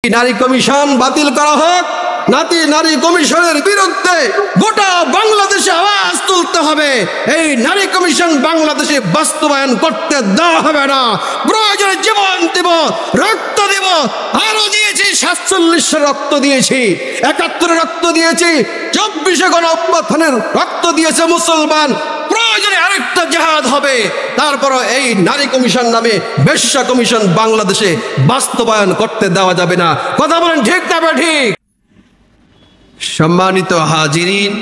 নারী কমিশন বাতিল করা হোক। নারী কমিশনের বিরুদ্ধে গোটা বাংলাদেশে আওয়াজ তুলতে হবে। এই নারী কমিশন বাংলাদেশে বাস্তবায়ন করতে দেওয়া হবে না। প্রয়োজনে জীবন দেব, রক্ত দেব। আরো দিয়েছি, 47 রক্ত দিয়েছি, 71 রক্ত দিয়েছি, 24 গণ অভ্যুত্থানের রক্ত দিয়েছে মুসলমান। প্রয়োজনে আরেকটা জিহাদ হবে। তারপর এই নারী কমিশন নামে বেশ্যা কমিশন বাংলাদেশে বাস্তবায়ন করতে দেওয়া যাবে না। কথা বলেন ঠিক না ঠিক? সম্মানিত হাজিরিন,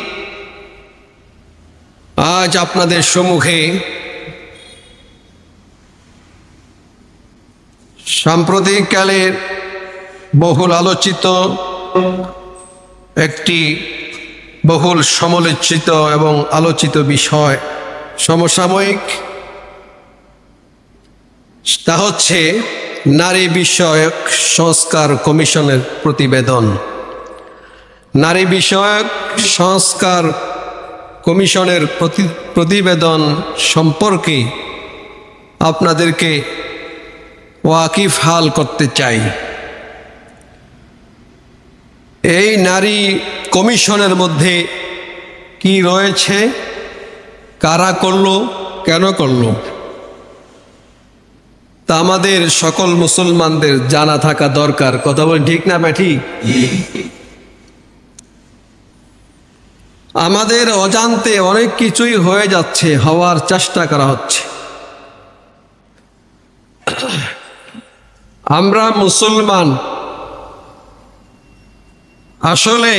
আজ আপনাদের সম্মুখে সাম্প্রতিককালের বহুল আলোচিত একটি বহুল সমালোচিত এবং আলোচিত বিষয় সমসাময়িক, তা হচ্ছে নারী বিষয়ক সংস্কার কমিশনের প্রতিবেদন। নারী বিষয়ক সংস্কার কমিশনের প্রতিবেদন সম্পর্কে আপনাদেরকে ওয়াকিফহাল করতে চাই। এই নারী কমিশনের মধ্যে কি রয়েছে, কারা করলো, কেন করলো, তা আমাদের সকল মুসলমানদের জানা থাকা দরকার। কথা বলেন ঠিক না ঠিক? আমাদের অজান্তে অনেক কিছুই হয়ে যাচ্ছে, হওয়ার চেষ্টা করা হচ্ছে। আমরা মুসলমান আসলে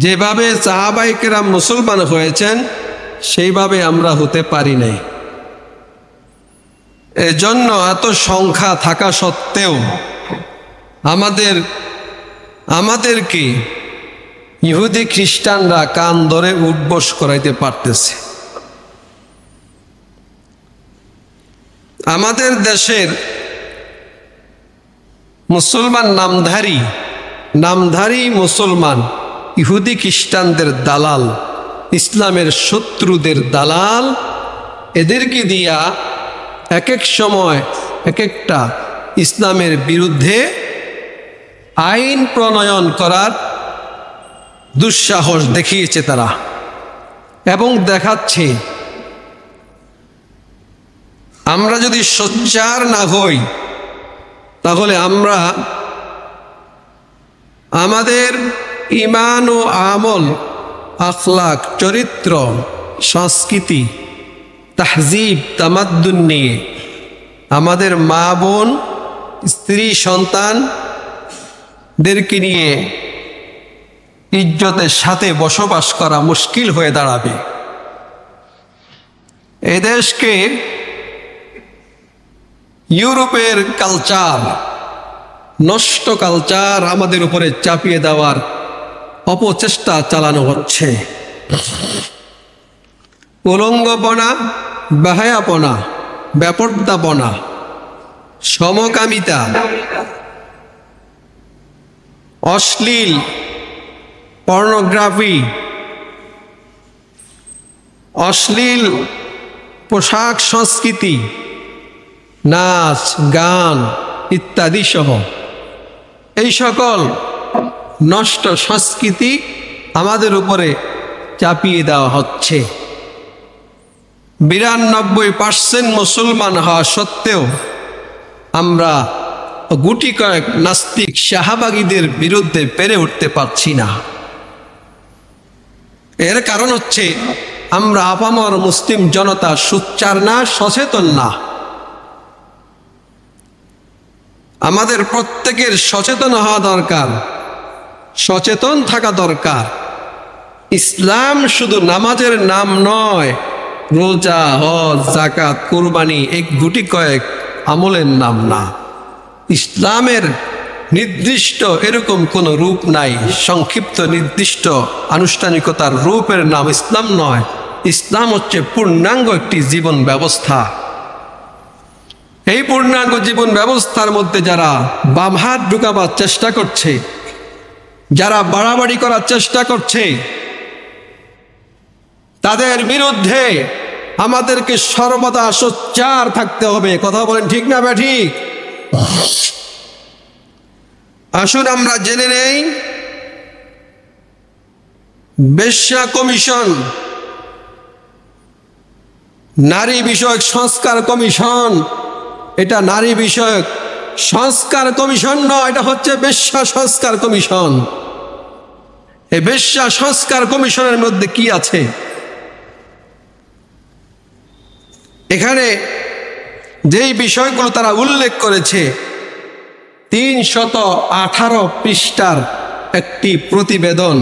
যেভাবে সাহাবায়ে কেরাম মুসলমান হয়েছেন সেইভাবে আমরা হতে পারি নাই। এজন্য এত সংখ্যা থাকা সত্ত্বেও আমাদেরকে ইহুদি খ্রিস্টানরা কান ধরে উঠবস করাইতে পারতেছে। আমাদের দেশের মুসলমান নামধারী মুসলমান ইহুদি খ্রিস্টানদের দালাল, ইসলামের শত্রুদের দালাল, এদেরকে দিয়া এক এক সময় এক একটা ইসলামের বিরুদ্ধে আইন প্রণয়ন করার দুঃসাহস দেখিয়েছে তারা, এবং দেখাচ্ছে। আমরা যদি সোচ্চার না হই তাহলে আমরা আমাদের ঈমান ও আমল, আখলাক, চরিত্র, সংস্কৃতি, তাহজিব, তামাদ্দুন নিয়ে আমাদের মা বোন, স্ত্রী, সন্তানদেরকে নিয়ে ইজ্জতের সাথে বসবাস করা মুশকিল হয়ে দাঁড়াবে। এদেশকে ইউরোপের কালচার, নষ্ট কালচার আমাদের উপরে চাপিয়ে দেওয়ার অপচেষ্টা চালানো হচ্ছে। উলঙ্গপনা, বেহায়াপনা, বেপর্দাপনা, সমকামিতা, অশ্লীল পর্নোগ্রাফি, অশ্লীল পোশাক সংস্কৃতি, নাচ গান ইত্যাদি সহ এই সকল নষ্ট সংস্কৃতি আমাদের উপরে চাপিয়ে দেওয়া হচ্ছে। 92% মুসলমান হওয়া সত্ত্বেও আমরা গুটি কয়েক নাস্তিক শাহবাগীদের বিরুদ্ধে পেরে উঠতে পারছি না। এর কারণ হচ্ছে আমরা আপামর মুসলিম জনতা সোচ্চার না, সচেতন না। আমাদের প্রত্যেকের সচেতন হওয়া দরকার, সচেতন থাকা দরকার। ইসলাম শুধু নামাজের নাম নয়, রোজা, হজ, যাকাত, কুরবানি এক গুটি কয়েক আমলের নাম না। ইসলামের নির্দিষ্ট এরকম কোনো রূপ নাই, সংক্ষিপ্ত নির্দিষ্ট আনুষ্ঠানিকতার রূপের নাম ইসলাম নয়। ইসলাম হচ্ছে পূর্ণাঙ্গ একটি জীবন ব্যবস্থা। এই পূর্ণাঙ্গ জীবন ব্যবস্থার মধ্যে যারা বাম হাত ঢুকাবার চেষ্টা করছে, যারা বাড়াবাড়ি করার চেষ্টা করছে, তাদের বিরুদ্ধে আমাদেরকে সর্বদা সোচ্চার থাকতে হবে। কথা বলেন ঠিক না ঠিক? আসুন আমরা জেনে নেই বেশ্যা কমিশন, নারী বিষয়ক সংস্কার কমিশন, এটা নারী বিষয়ক সংস্কার কমিশন নয়, এটা হচ্ছে বেশ্যা সংস্কার কমিশন। এই বেশ্যা সংস্কার কমিশনের মধ্যে কি আছে? এখানে যেই বিষয়গুলো তারা উল্লেখ করেছে 318 পৃষ্ঠার একটি প্রতিবেদন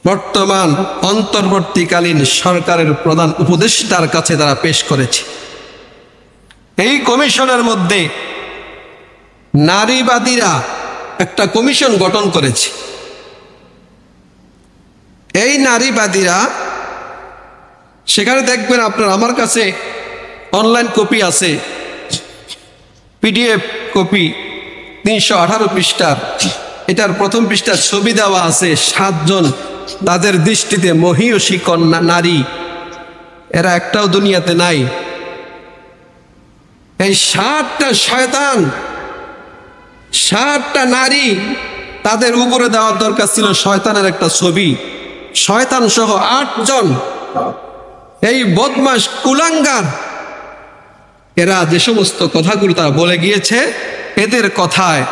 বর্তমান অন্তর্বর্তীকালীন সরকারের প্রধান উপদেষ্টার কাছে তারা পেশ করেছে। এই কমিশনের মধ্যে নারীবাদীরা একটা কমিশন গঠন করেছে। এই নারীবাদীরা, সেখানে দেখবেন আপনার, আমার কাছে অনলাইন কপি আছে, পিডিএফ কপি 318 পৃষ্ঠার। এটার প্রথম পৃষ্ঠার ছবি দেওয়া আছে 7 জন, তাদের দৃষ্টিতে মহীয়সী কন্যা নারী, এরা একটাও দুনিয়াতে নাই। এই 7টা শয়তান, 7টা নারী, তাদের উপরে দেওয়ার দরকার ছিল শয়তানের একটা ছবি। শয়তান সহ 8 জন এই বদমাশ কুলাঙ্গার, এরা যে সমস্ত কথাগুলো তারা বলে গিয়েছে, এদের কথায়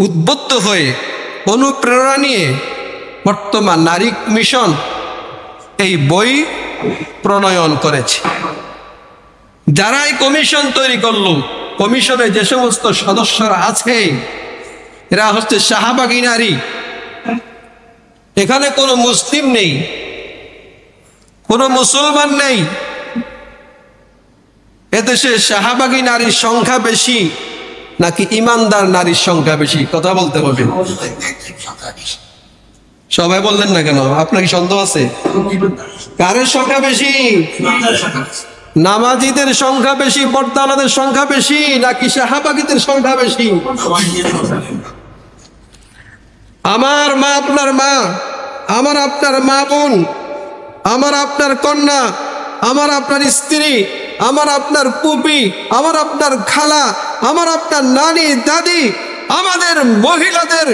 উদ্বুদ্ধ হয়ে অনুপ্রেরণা নিয়ে বর্তমান নারী কমিশন এই বই প্রণয়ন করেছে। যারা এই কমিশন তৈরি করল, কমিশনে যে সমস্ত সদস্যরা আছে এরা হচ্ছে শাহবাগী নারী। এখানে কোনো মুসলিম নেই, কোনো মুসলমান নেই। এদেশে শাহবাগী নারীর সংখ্যা বেশি নাকি ইমানদার নারীর সংখ্যা বেশি? কথা বলতে হবে। সবাই বললেন না কেন? আপনার কি সন্দেহ আছে? কারের সংখ্যা বেশি? নামাজিদের সংখ্যা বেশি, পর্দাওয়ালাদের সংখ্যা বেশি নাকি শাহবাগীদের সংখ্যা বেশি? আমার মা আপনার মা, আমার আপনার মা বোন, আমার আপনার কন্যা, আমার আপনার স্ত্রী, আমার আপনার পুপি, আমার আপনার খালা, আমার আপনার নানি দাদি, আমাদের মহিলাদের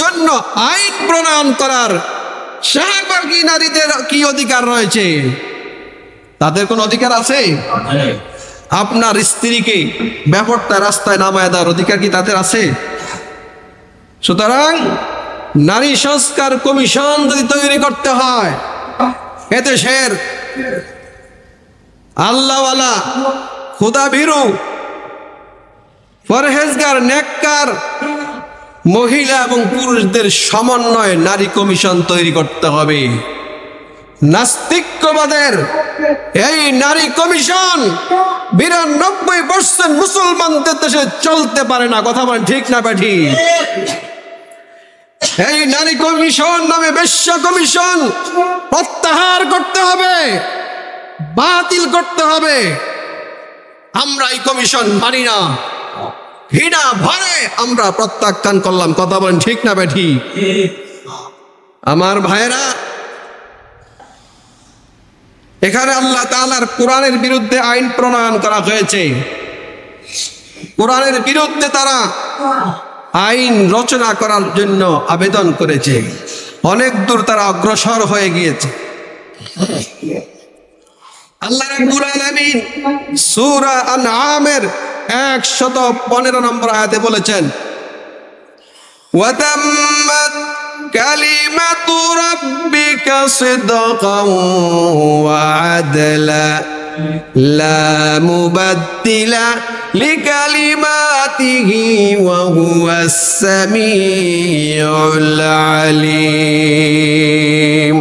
জন্য আইন প্রণয়ন করার শাহবাগী নারীদের কি অধিকার রয়েছে? তাদের কোন অধিকার আছে? আপনার স্ত্রীকে ব্যাপারটা রাস্তায় নামায় দেওয়ার অধিকার কি তাদের আছে? সুতরাং নারী সংস্কার কমিশন যদি তৈরি করতে হয়, এদেশের আল্লাহওয়ালা, খোদাভীরু, পরহেজগার, নেককার মহিলা এবং পুরুষদের সমন্বয়ে নারী কমিশন তৈরি করতে হবে। নাস্তিক্যবাদের এই নারী কমিশন 92% মুসলমানদের দেশে চলতে পারে না। কথা বলেন ঠিক না বেঠি? এই নারী কমিশন নামে বেশ্যা কমিশন প্রত্যাহার করতে হবে, বাতিল করতে হবে। আমরা এই কমিশন মানি না, ঘৃণা ভরে আমরা প্রত্যাখ্যান করলাম। কথা বলেন ঠিক না বেঠি? আমার ভাইয়েরা, এখানে আল্লাহ তাআলার কোরআনের বিরুদ্ধে আইন প্রণয়ন করা হয়েছে। কোরআনের বিরুদ্ধে তারা আইন রচনা করার জন্য আবেদন করেছে। অনেক দূর তারা অগ্রসর হয়ে গিয়েছে। আল্লাহ রাব্বুল আলামিন সূরা আনআমের 115 নম্বর আয়াতে বলেছেন, ওয়া তাম্মাত কালিমাতু রাব্বিকা সিদকান ওয়া আদলা লা মুবাদ্দিলা লিকালিমাতিহি ওয়া হুয়াস সামিউল আলিম।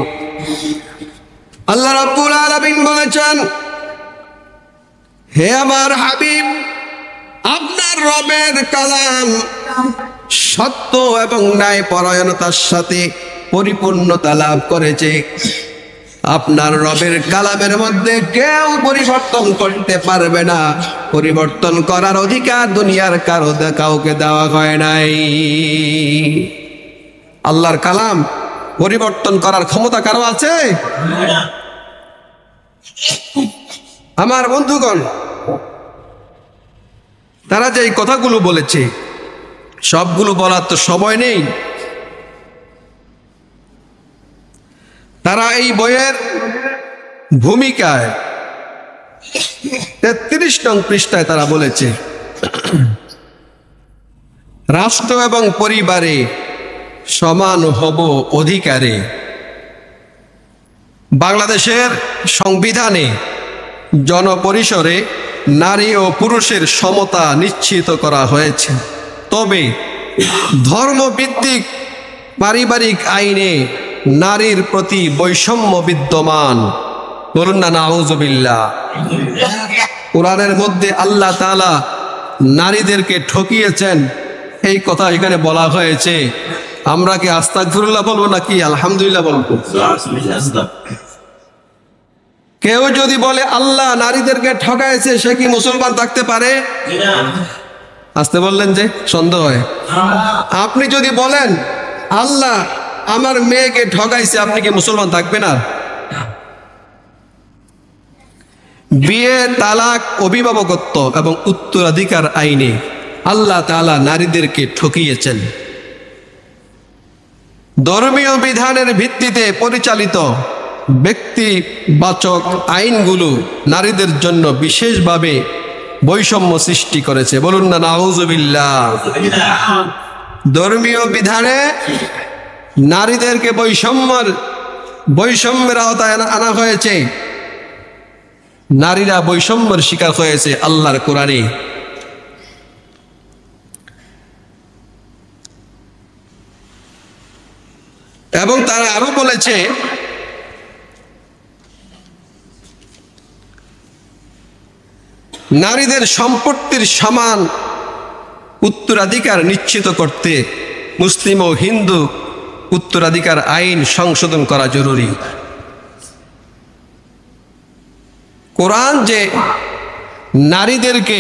আল্লাহ রাব্বুল আলামিন বলেছেন, হে আমার হাবিব, আপনার রবের কালাম সত্য এবং ন্যায় পরায়ণতার সাথে পরিপূর্ণতা লাভ করেছে। আপনার রবের কালামের মধ্যে কেউ পরিবর্তন করতে পারবে না। পরিবর্তন করার অধিকার দুনিয়ার কাউকে দেওয়া হয় নাই। আল্লাহর কালাম পরিবর্তন করার ক্ষমতা কারো আছে? আমার বন্ধুগণ, তারা যে এই কথাগুলো বলেছে, সবগুলো বলার তো সময় নেই। তারা এই বইয়ের ভূমিকায় 33 নং পৃষ্ঠায় তারা বলেছে, রাষ্ট্র এবং পরিবারে সমান হব অধিকারে। বাংলাদেশের সংবিধানে জনপরিসরে নারী ও পুরুষের সমতা নিশ্চিত করা হয়েছে, তবে ধর্মভিত্তিক পারিবারিক আইনে নারীর প্রতি বৈষম্য বিদ্যমান। বলুন না নাউজুবিল্লাহ। কোরআনের মধ্যে আল্লাহ তাআলা নারীদেরকে ঠকিয়েছেন, এই কথা এখানে বলা হয়েছে। আমরা কি আস্তাগফিরুল্লাহ বলবো নাকি আলহামদুলিল্লাহ বলবো? কেউ যদি বলে আল্লাহ নারীদেরকে ঠকাইছে, সে কি মুসলমান থাকতে পারে? আসতে বললেন যে সন্দেহ হয়। আপনি যদি বলেন আল্লাহ আমার মেয়েকে ঠকাইছে, আপনি কি মুসলমান থাকবেন? না। বিয়ে, তালাক, অভিভাবকত্ব এবং উত্তরাধিকার আইনে আল্লাহ তাআলা নারীদেরকে ঠকিয়েছেন। ধর্মীয় বিধানের ভিত্তিতে পরিচালিত ব্যক্তিবাচক আইনগুলো নারীদের জন্য বিশেষভাবে বৈষম্য সৃষ্টি করেছে। বলুন না নাউজুবিল্লাহ। ধর্মীয় বিধানে নারীদেরকে বৈষম্যের আওতায় আনা হয়েছে। নারীরা বৈষম্যের শিকার হয়েছে আল্লাহর কোরআনে। এবং তারা আরো বলেছে, নারীদের সম্পত্তির সমান উত্তরাধিকার নিশ্চিত করতে মুসলিম ও হিন্দু উত্তরাধিকার আইন সংশোধন করা জরুরি। কোরআন যে নারীদেরকে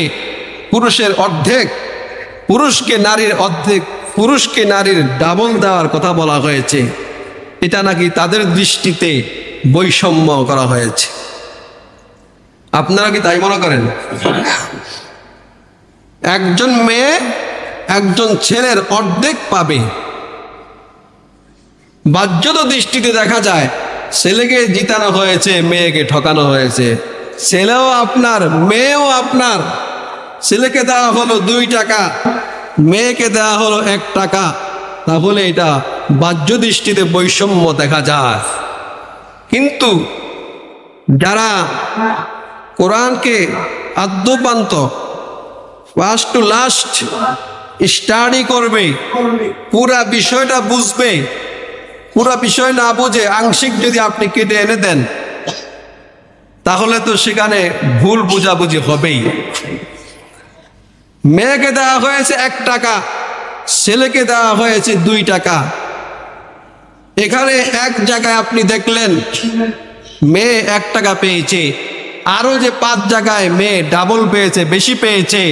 পুরুষের অর্ধেক, পুরুষকে নারীর অর্ধেক, পুরুষকে নারীর ডাবল দেওয়ার কথা বলা হয়েছে, এটা নাকি তাদের দৃষ্টিতে বৈষম্য করা হয়েছে। আপনারা কি তাই মনে করেন? একজন মেয়ে একজন ছেলের অর্ধেক পাবে। বাহ্যত দৃষ্টিতে দেখা যায় ছেলেকে জিতানো হয়েছে, মেয়েকে ঠকানো হয়েছে। ছেলেও আপনার, মেয়েও আপনার। ছেলেকে দেওয়া হলো 2 টাকা, মেয়েকে দেওয়া হলো 1 টাকা, তাহলে এটা বাহ্য দৃষ্টিতে বৈষম্য দেখা যায়। কিন্তু যারা কোরআনকে আদ্যপান্ত ফার্স্ট টু লাস্ট স্টাডি করবে, পুরা বিষয়টা বুঝবে, পুরা বিষয় না বুঝে আংশিক যদি আপনি কেটে এনে দেন, তাহলে তো সেখানে ভুল বুঝাবুঝি হবেই। মেয়েকে দেওয়া হয়েছে 1 টাকা, ছেলেকে দেওয়া হয়েছে 2 টাকা। এখানে এক জায়গায় আপনি দেখলেন মেয়ে 1 টাকা পেয়েছে, আরো যে 5 জায়গায় মেয়ে ডাবল পেয়েছে, বেশি পেয়েছে,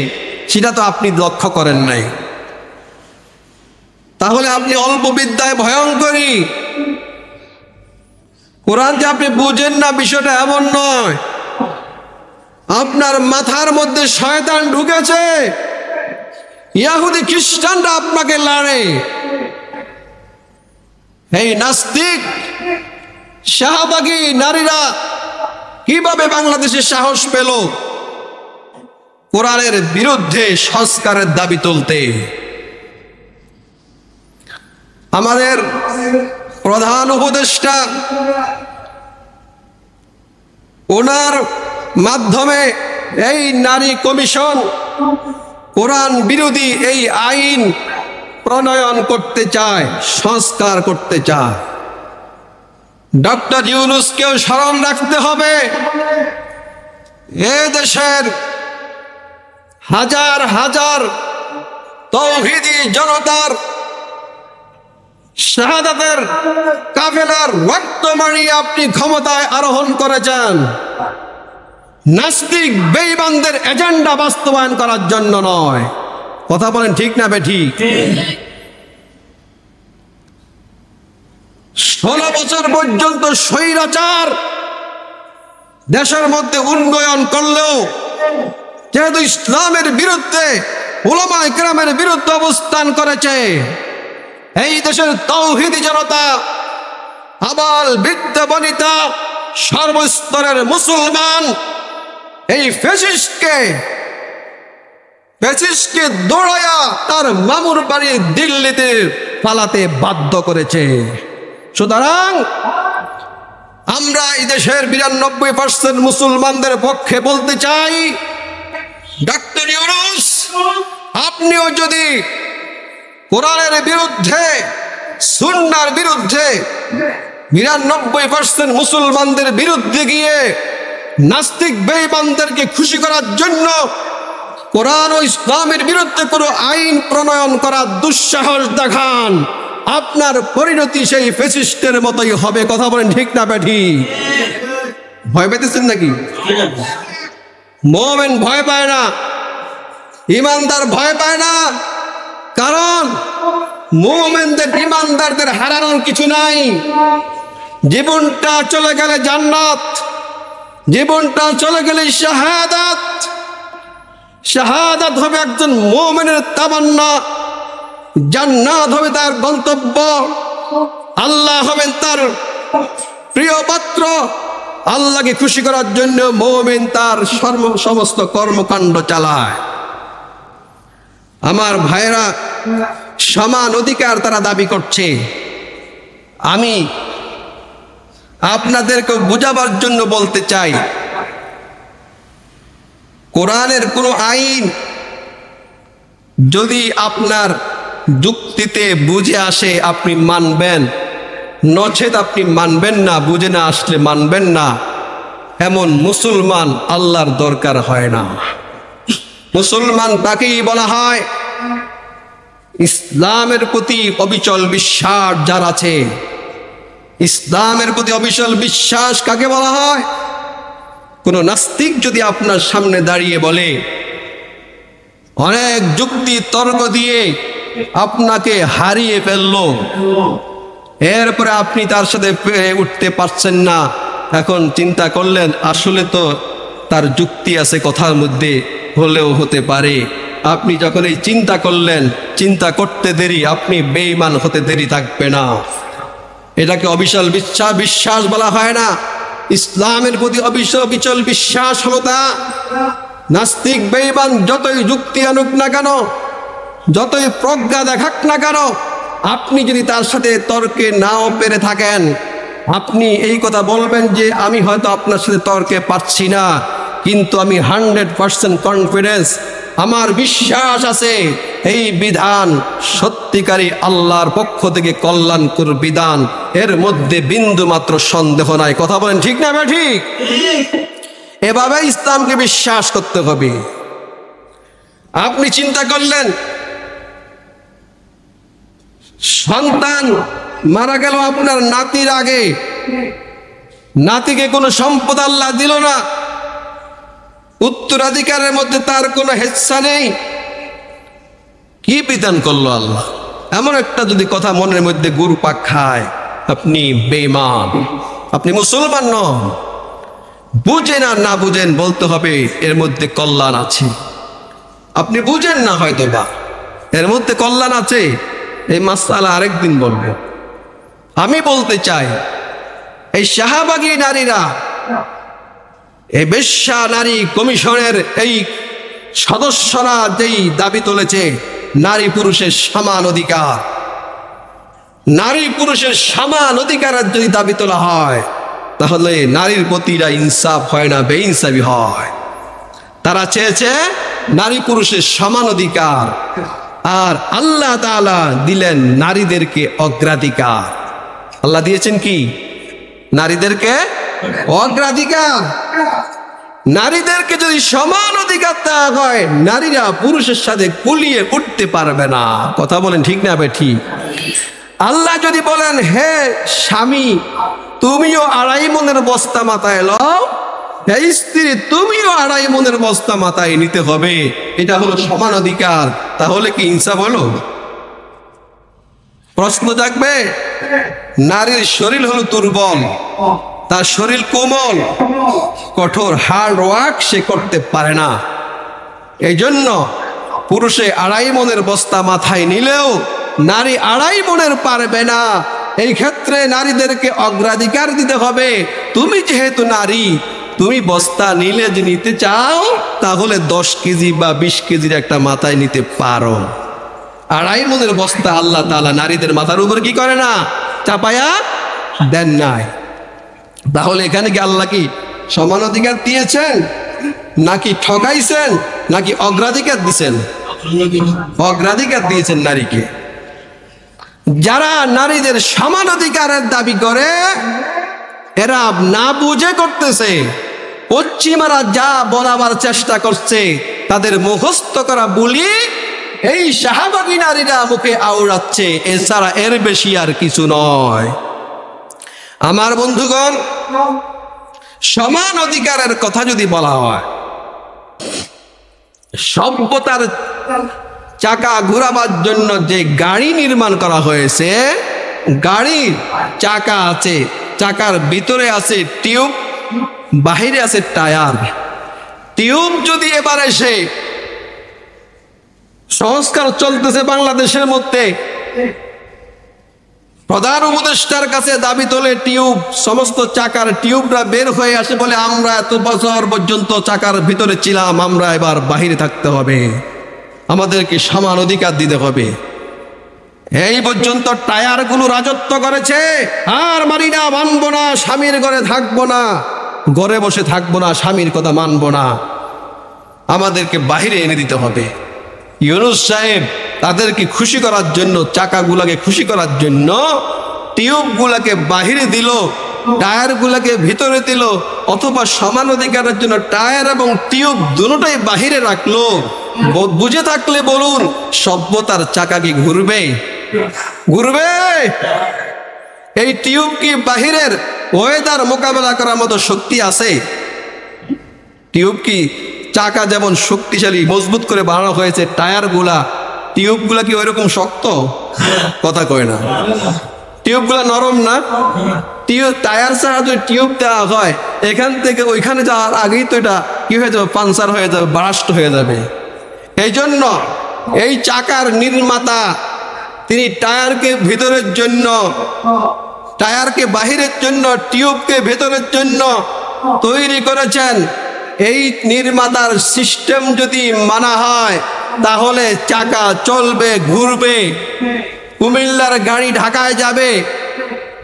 সেটা তো আপনি লক্ষ্য করেন নাই। তাহলে আপনি অল্প বিদ্যায় ভয়ঙ্করী। কোরআন যে আপনি বুঝেন না, বিষয়টা এমন নয়। আপনার মাথার মধ্যে শয়তান ঢুকেছে। ইহুদি খ্রিস্টানরা আপনাকে লাড়ে। এই নাস্তিক শাহবাগী নারীরা কিভাবে বাংলাদেশে সাহস পেল কোরআনের বিরুদ্ধে সংস্কারের দাবি তুলতে? আমাদের প্রধান উপদেষ্টা, ওনার মাধ্যমে এই নারী কমিশন কোরআন বিরোধী এই আইন প্রণয়ন করতে চায়, সংস্কার করতে চায়। ডক্টর ইউনূসকেও স্মরণ রাখতে হবে। এ দেশের হাজার হাজার তাওহীদি জনতার শাহাদাতের কাফেলার রক্ত মারিয়ে আপনি ক্ষমতায় আরোহণ করেছেন, নাস্তিক বেঈমানদের এজেন্ডা বাস্তবায়ন করার জন্য নয়। কথা বলেন ঠিক না বেঠিক? 16 বছর পর্যন্ত স্বৈরাচার দেশের মধ্যে উন্নয়ন করলেও যেহেতু ইসলামের বিরুদ্ধে উলামায়ে কেরামের বিরুদ্ধে অবস্থান করেছে। এই দেশের তাওহীদি জনতা, আবাল বৃদ্ধ বনিতা, সর্বস্তরের মুসলমান এই ফ্যাসিস্টকে দৌড়াইয়া তার মামুর বাড়ি দিল্লিতে পালাতে বাধ্য করেছে। সুতরাং আমরা এই দেশের 92% মুসলমানদের পক্ষে বলতে চাই, ডক্টর ইউনূস, আপনিও যদি কোরআনের বিরুদ্ধে, সুন্নাহর বিরুদ্ধে, 99% মুসলমানদের বিরুদ্ধে গিয়ে নাস্তিক বেঈমানদেরকে খুশি করার জন্য কোরআন ও ইসলামের বিরুদ্ধে কোনো আইন প্রণয়ন করার দুঃসাহস দেখান, আপনার পরিণতি সেই ফ্যাসিস্টের মতোই হবে। কথা বলেন ঠিক না বেঠিক? ভয় পেতেছেন নাকি? মুমিন ভয় পায় না, ইমানদার ভয় পায় না, কারণ মুমিনদের, ইমানদারদের হারানোর কিছু নাই। জীবনটা চলে গেলে জান্নাত, জীবনটা চলে গেলে শাহাদাত। শাহাদাত হবে একজন মুমিনের তামান্না, জান্নাত হবে তার গন্তব্য, আল্লাহ হবেন তার প্রিয় পাত্র। আল্লাহকে খুশি করার জন্য মুমিন তার সমস্ত কর্মকাণ্ড চালায়। আমার ভাইরা, সমান অধিকার তারা দাবি করছে। আমি আপনাদেরকে বুঝাবার জন্য বলতে চাই, কোরআনের কোনো আইন যদি আপনার যুক্তিতে বুঝে আসে আপনি মানবেন, নচেত আপনি মানবেন না, বুঝে না আসলে মানবেন না। এমন মুসলমান আল্লাহর দরকার হয় না। মুসলমান তাকেই বলা হয় ইসলামের প্রতি অবিচল বিশ্বাস যার আছে। ইসলামের প্রতি অবিচল বিশ্বাস কাকে বলা হয়? কোন নাস্তিক যদি আপনার সামনে দাঁড়িয়ে বলে, অনেক যুক্তি তর্ক দিয়ে আপনাকে হারিয়ে ফেললো, এরপরে আপনি তার সাথে উঠতে পারছেন না, এখন চিন্তা করলেন আসলে তো তার যুক্তি আছে কথার মধ্যে, হলেও হতে পারে। আপনি যখন এই চিন্তা করলেন, চিন্তা করতে দেরি, আপনি বেঈমান হতে দেরি থাকবে না। এটাকে অবিচল বিশ্বাস বলা হয় না। ইসলামের প্রতি অবিচল বিশ্বাস হলো তা। নাস্তিক বেঈমান যতই যুক্তি আনুক না কেন, যতই প্রজ্ঞা দেখাক না কেন, আপনি যদি তার সাথে তর্কে নাও পেরে থাকেন, আপনি এই কথা বলবেন যে আমি হয়তো আপনার সাথে তর্কে পারছি না, কিন্তু আমি 100% কনফিডেন্স, আমার বিশ্বাস আছে এই বিধান সত্যিকারী আল্লাহর পক্ষ থেকে কল্যাণকর বিধান, এর মধ্যে বিন্দু মাত্র সন্দেহ নাই। কথা বলেন ঠিক না ঠিক? এভাবে ইসলামকে বিশ্বাস করতে হবে। আপনি চিন্তা করলেন সন্তান মারা গেল আপনার নাতির আগে, নাতিকে কোনো সম্পদ আল্লাহ দিল না, উত্তরাধিকারের মধ্যে তার কোনো হেচ্ছা নেই, কি বিধান করলো আল্লাহ? এমন একটা যদি কথা মনের মধ্যে ঘুরপাক খায়, আপনি বেঈমান, আপনি মুসলমান নন। বুঝেন আর না বুঝেন, বলতে হবে এর মধ্যে কল্যাণ আছে। আপনি বুঝেন না হয়তো বা এর মধ্যে কল্যাণ আছে, এই মাসআলা আরেকদিন বলবো। আমি বলতে চাই, এই শাহবাগী নারীরা, এই বেশ্যা নারী কমিশনের এই সদস্যরা যেই দাবি তুলেছে নারী পুরুষের সমান অধিকার, নারী পুরুষের সমান অধিকারের যদি দাবি তোলা হয়, তাহলে নারীর প্রতিটা ইনসাফ হয় না, বেইনসাফি হয়। তারা চেয়েছে নারী পুরুষের সমান অধিকার, আর আল্লাহ তাআলা দিলেন নারীদেরকে অগ্রাধিকার। আল্লাহ দিয়েছেন কি? নারীদেরকে অগ্রাধিকার। নারীদেরকে যদি সমান অধিকার দেওয়া হয়, নারীরা পুরুষের সাথে কুলিয়ে উঠতে পারবে না। কথা বলেন ঠিক না ঠিক? আল্লাহ যদি বলেন, হে স্বামী তুমিও 2.5 মণের বস্তা মাথায় লও, হে স্ত্রী তুমিও 2.5 মণের বস্তা মাথায় নিতে হবে, এটা হলো সমান অধিকার, তাহলে কি ইনসাফ হলো? প্রশ্ন থাকবে, নারীর শরীর হলো দুর্বল, তার শরীর কোমল, কঠোর হার্ড ওয়ার্ক সে করতে পারে না, এই জন্য পুরুষে 2.5 মনের বস্তা মাথায় নিলেও নারী 2.5 মনের পারবে না। এই ক্ষেত্রে নারীদেরকে অগ্রাধিকার দিতে হবে। তুমি যেহেতু নারী, তুমি বস্তা নিলে যে নিতে চাও, তাহলে 10 কেজি বা 20 কেজির একটা মাথায় নিতে পারো। 2.5 মনের বস্তা আল্লাহ তাআলা নারীদের মাথার উপর কি করে না, চাপায়া দেন নাই। তাহলে এখানে কি আল্লাহ কি সমান অধিকার দিয়েছেন, নাকি ঠকাইছেন, নাকি অগ্রাধিকার দিয়েছেন? অগ্রাধিকার দিয়েছেন নারীকে। যারা নারীদের সমান অধিকারের দাবি করে, এরা না বুঝে করতেছে। পশ্চিমারা যা বলাবার চেষ্টা করছে, তাদের মুখস্থ করা বলি এই শাহবাগী নারীরা মুখে আওড়াচ্ছে, এছাড়া এর বেশি আর কিছু নয়। আমার বন্ধুগণ, সমান অধিকারের কথা যদি বলা হয়, সভ্যতার চাকা ঘোরাবার জন্য যে গাড়ি নির্মাণ করা হয়েছে, গাড়ির চাকা আছে, চাকার ভিতরে আছে টিউব, বাহিরে আছে টায়ার। টিউব যদি এবার এসে, সংস্কার চলতেছে বাংলাদেশের মধ্যে, প্রধান উপদেষ্টার কাছে দাবি তোলে টিউব, সমস্ত চাকার টিউবরা বের হয়ে আসে, বলে আমরা এত বছর পর্যন্ত চাকার ভিতরে ছিলাম, আমরা এবার বাহিরে থাকতে হবে, আমাদেরকে সমান অধিকার দিতে হবে। এই পর্যন্ত টায়ারগুলো রাজত্ব করেছে। আর মানি না, মানবো না, স্বামীর ঘরে থাকবো না, ঘরে বসে থাকবো না, স্বামীর কথা মানবো না, আমাদেরকে বাহিরে এনে দিতে হবে। ইউনূস সাহেব তাদেরকে খুশি করার জন্য, চাকাগুলাকে খুশি করার জন্য টিউবগুলাকে বাহিরে দিল, টায়ারগুলাকে ভিতরে দিল, অথবা সমান অধিকারের জন্য টায়ার এবং টিউব দুটোটাই বাহিরে রাখলো। বুঝে থাকলে বলুন, সভ্যতার চাকা কি ঘুরবে? ঘুরবে? এই টিউব কি বাহিরের ওয়েদার মোকাবেলা করার মতো শক্তি আছে? টিউব কি, চাকা যেমন শক্তিশালী মজবুত করে বানানো হয়েছে, টায়ারগুলা, টিউবগুলা কি ওইরকম শক্ত? কথা কয় না। টিউবগুলা নরম না? টায়ার ছাড়া যদি টিউব দেওয়া হয়, এখান থেকে ওইখানে যাওয়ার আগেই তো এটা কি হয়ে যাবে, পাঞ্চার হয়ে যাবে, বারাস্ট হয়ে যাবে। এই জন্য এই চাকার নির্মাতা তিনি টায়ারকে ভিতরের জন্য, টায়ারকে বাহিরের জন্য, টিউবকে ভেতরের জন্য তৈরি করেছেন। এই নির্মাতার সিস্টেম যদি মানা হয়, তাহলে চাকা চলবে, ঘুরবে। কুমিল্লার গাড়ি ঢাকায় যাবে,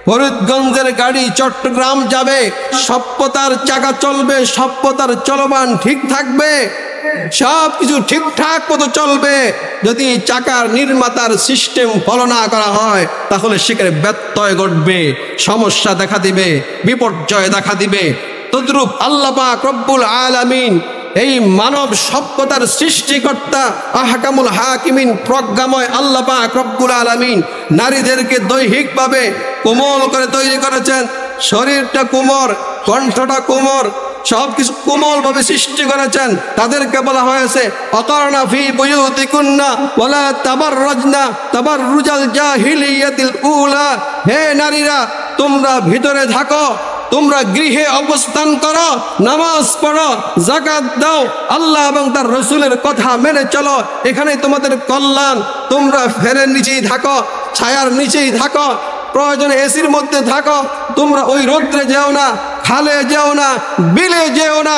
ফরিদগঞ্জের গাড়ি চট্টগ্রাম যাবে, সভ্যতার চাকা চলবে, সভ্যতার চলমান ঠিক থাকবে, সব কিছু ঠিকঠাক মতো চলবে। যদি চাকার নির্মাতার সিস্টেম ফলো না করা হয়, তাহলে সেখানে ব্যত্যয় ঘটবে, সমস্যা দেখা দিবে, বিপর্যয় দেখা দিবে। তদ্রূপ আল্লাহ পাক রব্বুল আলামিন, এই মানব সভ্যতার সৃষ্টিকর্তা, আহকামুল হাকিমিন, প্রজ্ঞাময় আল্লাহ পাক রব্বুল আলামিন নারীদেরকে দৈহিকভাবে কোমল করে তৈরি করেছেন। শরীরটা কোমর, কণ্ঠটা কোমর, সবকিছু কোমল ভাবে সৃষ্টি করেছেন। তাদেরকে বলা হয়েছে অকারনা ফি বুয়ুতিকুন্না ওয়ালা তাবাররাজনা তাবাররুজাল জাহিলিয়াতিল উলা। হে নারীরা, তোমরা ভিতরে থাকো, তোমরা গৃহে অবস্থান করো, নামাজ পড়ো, যাকাত দাও, আল্লাহ এবং তার রসুলের কথা মেনে চলো, এখানে তোমাদের কল্যাণ। তোমরা ফ্যানের নিচেই থাকো, ছায়ার নিচেই থাকো, প্রয়োজনে এসির মধ্যে থাকো, তোমরা ওই রৌদ্রে যেও না, খালে যেও না, বিলে যেও না,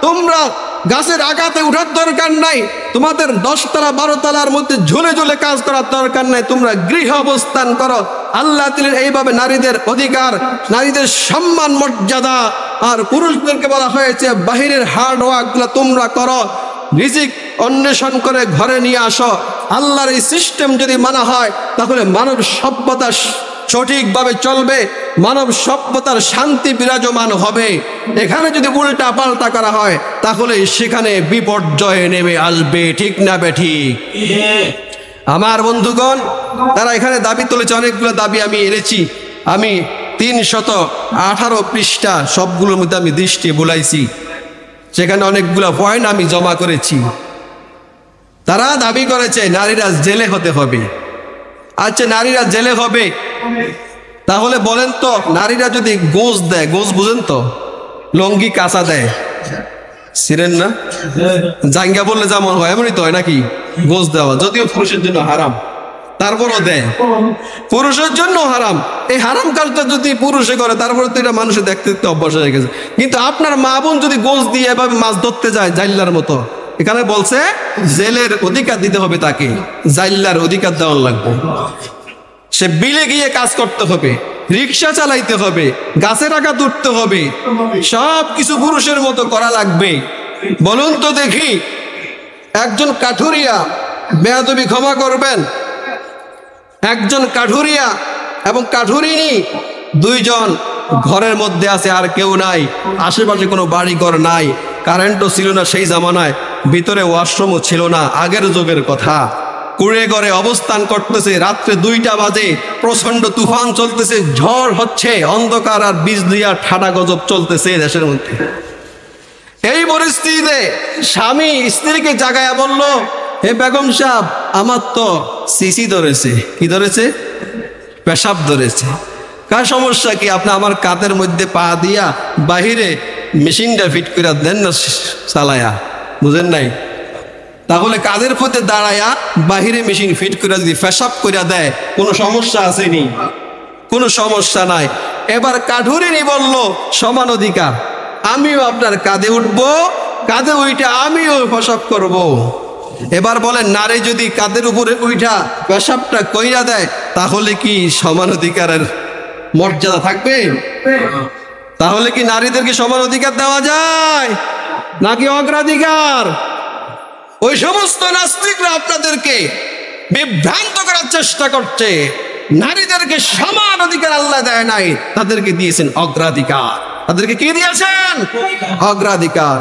তোমরা গাছের আগাতে উঠার দরকার নাই, তোমাদের 10 তলা 12 তলার মধ্যে ঝুলে ঝুলে কাজ করার দরকার নাই, তোমরা গৃহ অবস্থান করো। আল্লাহ দিলেন এইভাবে নারীদের অধিকার, নারীদের সম্মান মর্যাদা। আর পুরুষদেরকে বলা হয়েছে বাহিরের হার্ড ওয়ার্কগুলো তোমরা করো, রিজিক অন্বেষণ করে ঘরে নিয়ে আসো। আল্লাহর এই সিস্টেম যদি মানা হয়, তাহলে মানব সভ্যতা সঠিকভাবে চলবে, মানব সভ্যতার শান্তি বিরাজমান হবে। এখানে যদি উল্টা পাল্টা করা হয়, তাহলে সেখানে বিপর্যয় নেমে আসবে। ঠিক না বেঠিক? আমার বন্ধুগণ, তারা এখানে দাবি তুলেছে, অনেকগুলো দাবি আমি এনেছি। আমি 318 পৃষ্ঠা, সবগুলোর মধ্যে আমি দৃষ্টি বুলাইছি, সেখানে অনেকগুলো পয়েন্ট আমি জমা করেছি। তারা দাবি করেছে নারীরা জেলে হতে হবে। আচ্ছা, নারীরা জেলে হবে, তাহলে বলেন তো, নারীরা যদি গোঁজ দেয়, গোঁজ বুঝেন তো, লঙ্গি কাঁচা দেয়, ছিলেন না? জাঙ্গা বললে যেমন হয় এমনই তো হয় নাকি? গোস দেওয়া যদিও পুরুষের জন্য হারাম, তারপরও দেয়। পুরুষের জন্য হারাম। এই হারাম কাজটা যদি পুরুষে করে তারপরে তো এটা মানুষে দেখতে দেখতে অভ্যাস হয়ে গেছে। কিন্তু আপনার মা বোন যদি গোস দিয়ে এভাবে মাছ ধরতে যায় জাইল্লার মতো, এখানে বলছে জেলের অধিকার দিতে হবে, তাকে জাইল্লার অধিকার দেওয়ার লাগবে। সে বিলে গিয়ে কাজ করতে হবে, রিক্সা চালাইতে হবে, গাছে টাকা তুলতে হবে, সব কিছু পুরুষের মতো করা লাগবে। বলুন তো দেখি, একজন কাঠুরিয়া, বেয়াদবি ক্ষমা করবেন, একজন কাঠুরিয়া এবং কাঠুরিনী দুইজন ঘরের মধ্যে আছে, আর কেউ নাই, আশেপাশে কোনো বাড়ি ঘর নাই, কারেন্টও ছিল না সেই জামানায়, ভিতরে ওয়াশরুমও ছিল না, আগের যুগের কথা। কুড়ে ঘরে অবস্থান করতেছে, রাত্রে 2টা বাজে, প্রচন্ড তুফান চলতেছে, ঝড় হচ্ছে, অন্ধকার আর বিজলি আর ঠাডা গজব চলতেছে দেশের মধ্যে। এই পরিস্থিতিতে স্বামী স্ত্রীকে জাগায়া বলল, হে বেগম সাহেব, আমার তো সিসি ধরেছে। কি ধরেছে? পেশাব ধরেছে। কার সমস্যা কি? আপনি আমার কাঁধের মধ্যে পা দিয়া বাহিরে মেশিনটা ফিট করে দেন না চালায়া। বুঝেন নাই? তাহলে কাঁধের পথে দাঁড়ায়া বাহিরে মেশিন ফিট করে যদি পেশাব করে দেয়, কোনো সমস্যা আসেনি? কোনো সমস্যা নাই। এবার কাঠুরিনী বলল, সমান অধিকার, আমিও আপনার কাঁধে উঠবো, কাঁধে উইঠা আমিও পেশাব করব। এবার বলেন, নারী যদি কাঁধের উপরে উইঠা পেশাবটা কইরা দেয়, তাহলে কি সমান অধিকারের মর্যাদা থাকবে? তাহলে কি নারীদেরকে সমান অধিকার দেওয়া যায় নাকি অগ্রাধিকার? ওই সমস্ত নাস্তিকরা আপনাদেরকে বিভ্রান্ত করার চেষ্টা করছে। নারীদেরকে সমান অধিকার আল্লাহ দেয় নাই, তাদেরকে দিয়েছেন অগ্রাধিকার। তাদেরকে কি দিয়েছেন? অগ্রাধিকার।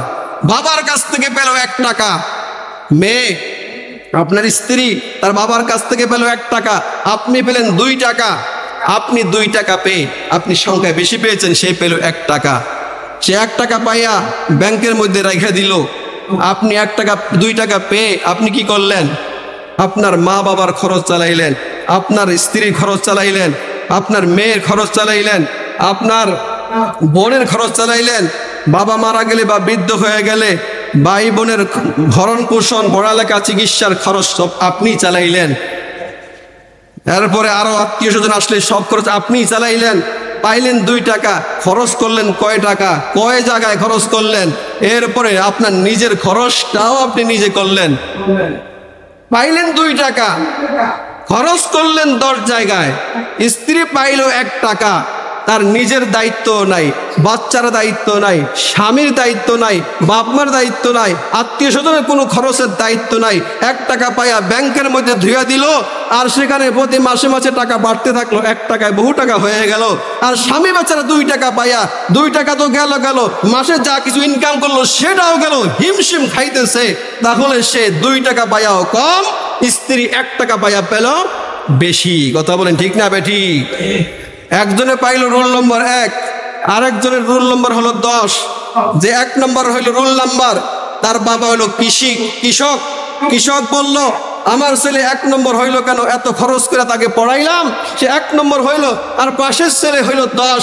বাবার কাছ থেকে পেল 1 টাকা, মেয়ে আপনার স্ত্রী তার বাবার কাছ থেকে পেল 1 টাকা, আপনি পেলেন 2 টাকা। আপনি 2 টাকা পেয়ে, আপনি সংখ্যায় বেশি পেয়েছেন, সে পেল 1 টাকা। সে 1 টাকা পাইয়া ব্যাংকের মধ্যে রেখে দিল। আপনি 2 টাকা পেয়ে আপনি কি করলেন? আপনার মা বাবার খরচ চালাইলেন, আপনার স্ত্রীর খরচ চালাইলেন, আপনার মেয়ের খরচ চালাইলেন, আপনার বোনের খরচ চালাইলেন। বাবা মারা গেলে বা বৃদ্ধ হয়ে গেলে ভাই বোনের ভরণ পোষণ, পড়ালেখা, চিকিৎসার খরচ সব আপনি চালাইলেন। এরপরে আরো আত্মীয় স্বজন আসলে সব খরচ আপনি চালাইলেন। পাইলেন 2 টাকা, খরচ করলেন কয় টাকা, কয় জায়গায় খরচ করলেন। এরপরে আপনার নিজের খরচটাও আপনি নিজে করলেন। পাইলেন 2 টাকা, খরচ করলেন 10 জায়গায়। স্ত্রী পাইল 1 টাকা, তার নিজের দায়িত্ব নাই, বাচ্চার দায়িত্ব নাই, স্বামীর দায়িত্ব নাই, বাপমার দায়িত্ব নাই, আত্মীয় স্বজনের কোনো খরচের দায়িত্ব নাই। 1 টাকা পাইয়া ব্যাংকের মধ্যে ধুয়া দিল, আর সেখানে প্রতি মাসে মাসে টাকা বাড়তে থাকলো, 1 টাকায় বহু টাকা হয়ে গেল। আর স্বামী বাচ্চারা 2 টাকা পাইয়া, 2 টাকা তো গেল, মাসে যা কিছু ইনকাম করলো সেটাও গেল, হিমশিম খাইতেছে। তাহলে সে 2 টাকা পাইয়াও কম, স্ত্রী 1 টাকা পাইয়া পেল বেশি। কথা বলেন ঠিক না বেঠিক? একজনে পাইল রোল নম্বর 1, আরেকজনের রোল নম্বর হলো 10। যে 1 নম্বর হইল রোল নাম্বার, তার বাবা হইল কৃষক। কৃষক বলল, আমার ছেলে 1 নম্বর হইল কেন? এত খরচ করে তাকে পড়াইলাম, সে 1 নম্বর হইল। আর পাশের ছেলে হইল 10,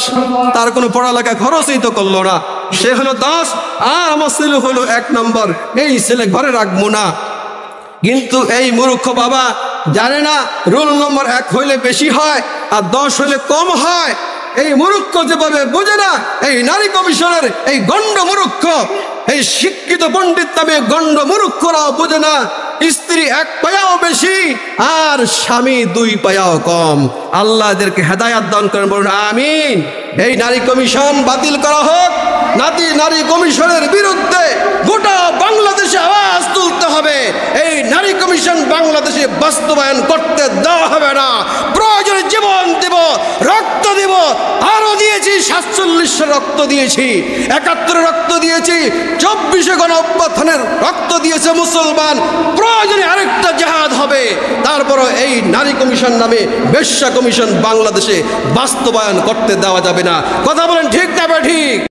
তার কোনো পড়ালেখা খরচই তো করলো না, সে হইল 10, আর আমার ছেলে হইল 1 নম্বর। এই ছেলে ঘরে রাখবো না। কিন্তু এই মূর্খ বাবা জানে না রোল নম্বর 1 হইলে বেশি হয় আর 10 হইলে কম হয়। এই মূর্খ যেভাবে বোঝে না, এই নারী কমিশনের এই গণ্ড মূর্খ, এই শিক্ষিত পণ্ডিত নামে গণ্ড মূর্খরাও বোঝে না স্ত্রী 1 পায়াও বেশি আর স্বামী 2 পায়াও কম। আল্লাহ এদেরকে হেদায়াত দান করেন, বলুন আমিন। এই নারী কমিশন বাতিল করা হোক। নারী কমিশনের বিরুদ্ধে গোটা বাংলাদেশে আওয়াজ তুলতে হবে। এই নারী কমিশন বাংলাদেশে বাস্তবায়ন করতে দেওয়া হবে না। প্রয়োজনে জীবন দেব, রক্ত দেব। আরো দিয়েছি, 47 রক্ত দিয়েছি, 71 রক্ত দিয়েছি, 24 গণ অভ্যুত্থানের রক্ত দিয়েছে মুসলমান। প্রয়োজনে আরেকটা জিহাদ হবে। তারপরও এই নারী কমিশন নামে বেশ্যা কমিশন বাংলাদেশে বাস্তবায়ন করতে দেওয়া যাবে না। কথা বলেন ঠিক না ঠিক?